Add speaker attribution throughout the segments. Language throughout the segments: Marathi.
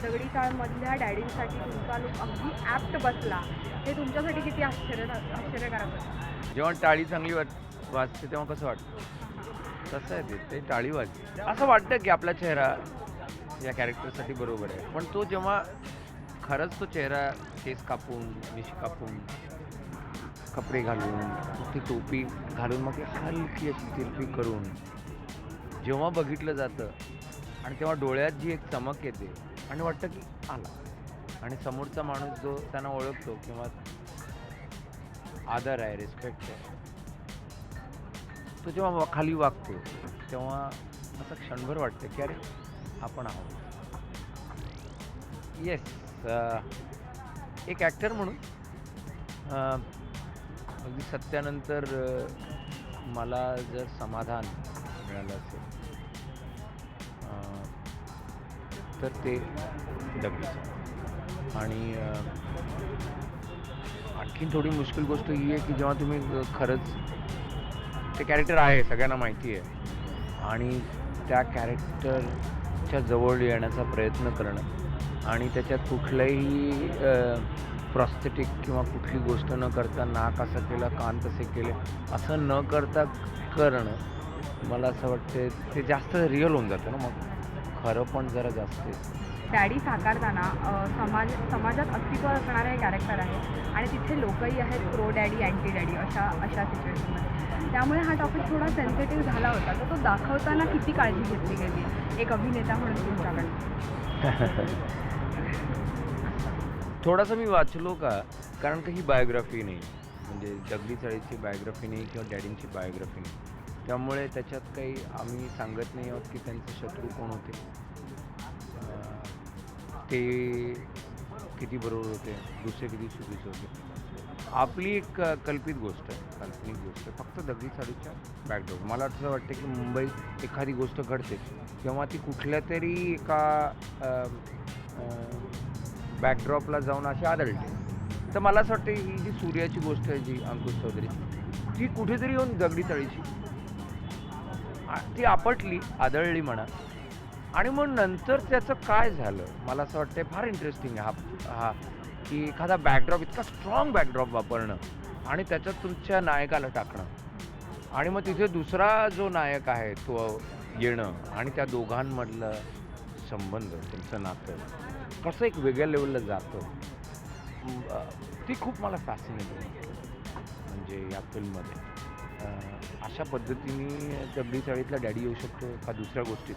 Speaker 1: दगडी चाळमधल्या डॅडींसाठी तुमचा लूक अगदी ॲप्ट बसला, हे तुमच्यासाठी किती आश्चर्यकारक होतं?
Speaker 2: जेव्हा टाळी चांगली वाजते तेव्हा कसं वाटतं? तसं आहे ते टाळी वाजते असं वाटतं की आपला चेहरा या कॅरेक्टरसाठी बरोबर आहे. पण तो जेव्हा खरंच तो चेहरा केस कापून, मिशी कापून, कपडे घालून, ती टोपी घालून, मग ती हलकी अशी तिरपी करून जेव्हा बघितलं जातं आणि तेव्हा डोळ्यात जी एक चमक येते आणि वाटतं की आला, आणि समोरचा माणूस जो त्यांना ओळखतो किंवा आदर आहे, रिस्पेक्ट आहे, तो जेव्हा खाली वागतो तेव्हा असं क्षणभर वाटतं की अरे आपण आहोत. येस, एक ॲक्टर म्हणून अगदी सत्यानंतर मला जर समाधान मिळालं असेल तर ते दगडीचं. आणि आणखीन थोडी मुश्किल गोष्ट ही आहे की जेव्हा तुम्ही खरंच ते कॅरेक्टर आहे, सगळ्यांना माहिती आहे, आणि त्या कॅरेक्टरच्या जवळ येण्याचा प्रयत्न करणं आणि त्याच्यात कुठलंही प्रॉस्थेटिक किंवा कुठली गोष्ट न करता, नाक असं केलं, कान तसे केले, असं न करता करणं, मला असं वाटते ते जास्त रिअल होऊन जातं ना, मग खरं पण जरा जास्त आहे.
Speaker 1: डॅडी साकारताना समाजात अस्तित्व असणारं हे कॅरेक्टर आहे आणि तिथे लोकही आहेत प्रो डॅडी, अँटी डॅडी अशा सिच्युएशनमध्ये. त्यामुळे हा टॉपिक थोडा सेन्सिटिव्ह झाला होता. तर तो दाखवताना किती काळजी घेतली गेली एक अभिनेता म्हणून तुमच्याकडे?
Speaker 2: थोडासा मी वाचलो का, कारण का ही बायोग्राफी नाही, म्हणजे दगडी चाळीची बायोग्राफी नाही किंवा डॅडींची बायोग्राफी नाही, त्यामुळे त्याच्यात काही आम्ही सांगत नाही आहोत की त्यांचे शत्रू कोण होते, ते किती बरोबर होते, दुसरे किती चुकीचे होते. आपली एक कल्पित गोष्ट आहे, काल्पनिक गोष्ट आहे, फक्त दगडी चाळीच्या बॅकड्रॉप. मला असं वाटतं की मुंबईत एखादी गोष्ट घडते तेव्हा ती कुठल्या तरी एका बॅकड्रॉपला जाऊन अशी आदळते. तर मला असं वाटतं ही जी सूर्याची गोष्ट आहे, जी अंकुश चौधरीची, ती कुठेतरी येऊन दगडी चाळीची ती आपटली, आदळली म्हणा, आणि मग नंतर त्याचं काय झालं, मला असं वाटतं फार इंटरेस्टिंग आहे हा की एखादा बॅकड्रॉप, इतका स्ट्रॉंग बॅकड्रॉप वापरणं आणि त्याच्यात तुमच्या नायकाला टाकणं, आणि मग तिथे दुसरा जो नायक आहे तो येणं, आणि त्या दोघांमधलं संबंध, त्यांचं नातं कसं एक वेगळ्या लेवलला जातं, ती खूप मला फॅसिनेटिंग वाटलं. म्हणजे या फिल्ममध्ये अशा पद्धतीने दगडी चाळीतला डॅडी येऊ शकतो का दुसऱ्या गोष्टीत,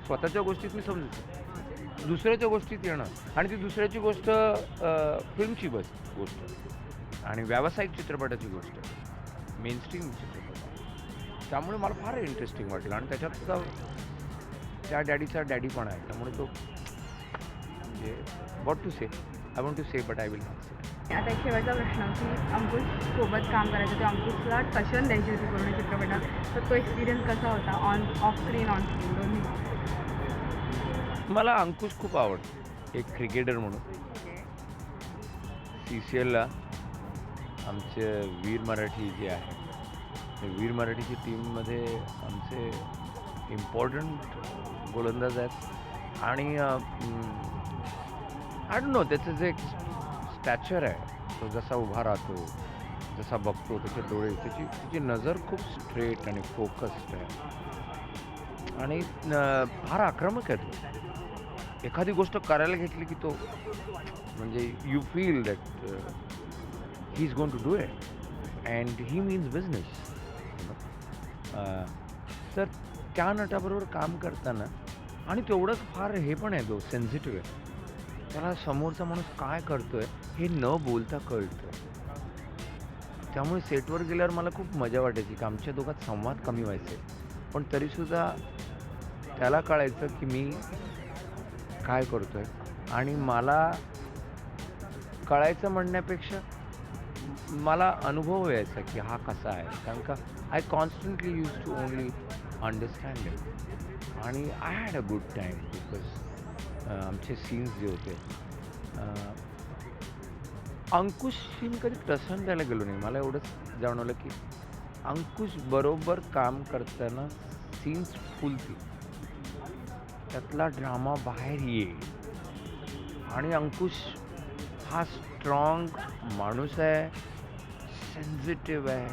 Speaker 2: स्वतःच्या गोष्टीत मी समजू शकतो, दुसऱ्याच्या गोष्टीत येणं, आणि ती दुसऱ्याची गोष्ट फिल्मची गोष्ट आणि व्यावसायिक चित्रपटाची गोष्ट, मेनस्ट्रीम चित्रपट, त्यामुळे मला फार इंटरेस्टिंग वाटलं. आणि त्याच्यात त्या डॅडीचा डॅडी पण आहे, त्यामुळे तो म्हणजे what to say, I want to say but I will not say.
Speaker 1: आता एक शेवटचा प्रश्न की अंकुश सोबत काम करायचं, ते अंकुशला टशन द्यायची होती पूर्ण चित्रपटात, तर तो एक्सपिरियन्स कसा होता, ऑफ स्क्रीन दोन्ही?
Speaker 2: मला अंकुश खूप आवडतो, एक क्रिकेटर म्हणून. CCLला आमचे वीर मराठी जे आहे, वीर मराठीची टीममध्ये आमचे इम्पॉर्टंट गोलंदाज आहेत, आणि आय डोंट नो, त्याचं जे स्टॅचर आहे, तो जसा उभा राहतो, जसा बघतो, त्याचे डोळे, त्याची नजर खूप स्ट्रेट आणि फोकस्ड आहे, आणि फार आक्रमक आहे तो. एखादी गोष्ट करायला घेतली की तो म्हणजे you feel that he is going to do it and he means business. तर त्या नटाबरोबर काम करताना, आणि तेवढंच फार हे पण आहे, तो सेन्सिटिव्ह आहे, त्याला समोरचा माणूस काय करतोय हे न बोलता कळतं. त्यामुळे सेटवर गेल्यावर मला खूप मजा वाटायची की आमच्या दोघात संवाद कमी व्हायचे, पण तरीसुद्धा त्याला कळायचं की मी काय करतोय, आणि मला कळायचं म्हणण्यापेक्षा मला अनुभव यायचा की हा कसा आहे, कारण का I constantly use to only understand him, आणि I had a good time because आमचे सीन्स जे होते, अंकुशशी मी कधी टसन द्यायला गेलो नाही. मला एवढंच जाणवलं की अंकुश बरोबर काम करताना सीन्स फुलतील, त्यातला ड्रामा बाहेर येईल, आणि अंकुश हा स्ट्रॉंग माणूस आहे, सेन्सिटिव्ह आहे.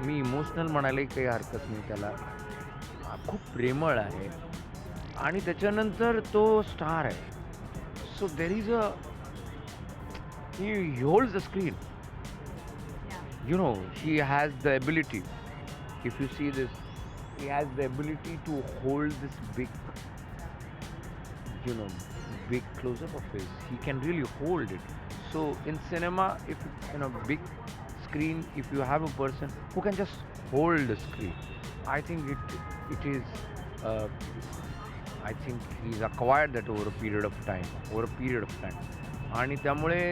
Speaker 2: मी इमोशनल म्हणायलाही काही हरकत नाही त्याला. खूप प्रेमळ आहे आणि त्याच्यानंतर तो स्टार आहे. So there is a he holds the screen. You know, he has the ability, if you see this, he has the ability to hold this big, big close-up of his. He can really hold it. So in cinema, if in a big screen, if you have a person who can just hold the screen, I think it is, I think he's acquired that over a period of time. आणि त्यामुळे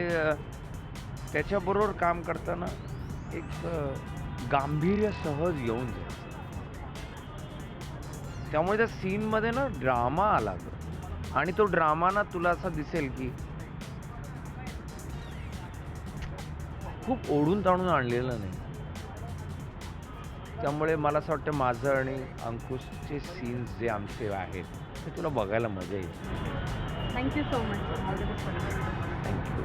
Speaker 2: त्याच्याबरोबर काम करताना एक गांभीर्य सहज येऊन जाईल. त्यामुळे त्या सीनमध्ये ना ड्रामा आला ग, आणि तो ड्रामा ना तुला असा दिसेल की खूप ओढून ताणून आणलेला नाही. त्यामुळे मला असं वाटतं माझं आणि अंकुशचे सीन्स जे आमचे आहेत ते तुला बघायला मजा येईल.
Speaker 1: Thank you so much. All the best.
Speaker 2: Thank you.